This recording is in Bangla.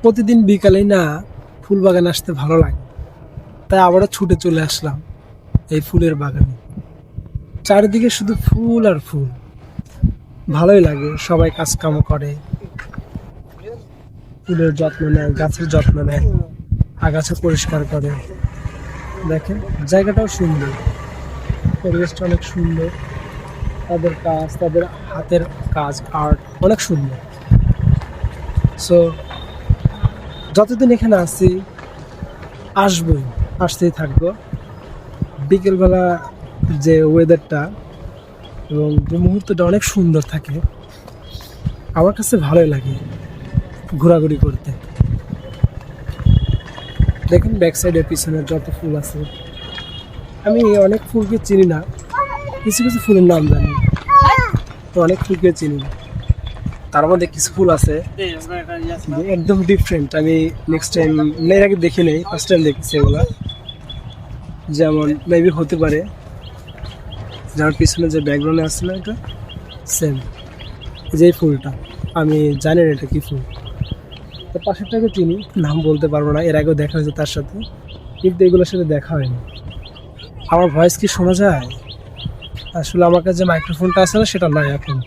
প্রতিদিন বিকালেই না ফুল বাগানে আসতে ভালো লাগে, তাই আবারও ছুটে চলে আসলাম এই ফুলের বাগানে। চারিদিকে শুধু ফুল আর ফুল, ভালোই লাগে। সবাই কাজকাম করে, ফুলের যত্ন নেয়, গাছের যত্ন নেয়, আগাছা পরিষ্কার করে। দেখেন জায়গাটাও সুন্দর, পরিবেশটা অনেক সুন্দর। তাদের কাজ, তাদের হাতের কাজ, আর্ট অনেক সুন্দর। সো যতদিন এখানে আছি আসবই, আসতেই থাকবো। বিকেলবেলা যে ওয়েদারটা এবং যে মুহূর্তটা অনেক সুন্দর থাকে, আমার কাছে ভালোই লাগে ঘোরাঘুরি করতে। দেখুন ব্যাক সাইডের পিছনে যত ফুল আছে। আমি অনেক ফুলকে চিনি না, কিছু কিছু ফুলের নাম জানি, তো অনেক ফুলকে চিনি না। তার মধ্যে কিছু ফুল আছে যে একদম ডিফারেন্ট, আমি নেক্সট টাইম এর আগে দেখি নেই, ফার্স্ট টাইম দেখেছি এগুলা। যেমন মেবি হতে পারে যার পিছনে যে ব্যাকগ্রাউন্ডে আছে না, এটা সেম যে ফুলটা। আমি জানি না এটা কি ফুল। তো পাশেরটাকে চিনি, নাম বলতে পারবো না, এর আগেও দেখা হয়েছে তার সাথে, কিন্তু এগুলোর সাথে দেখা হয়নি। আমার ভয়েস কি শোনা যায়? আসলে আমার কাছে যে মাইক্রোফোনটা আছে না, সেটা নাই এখন।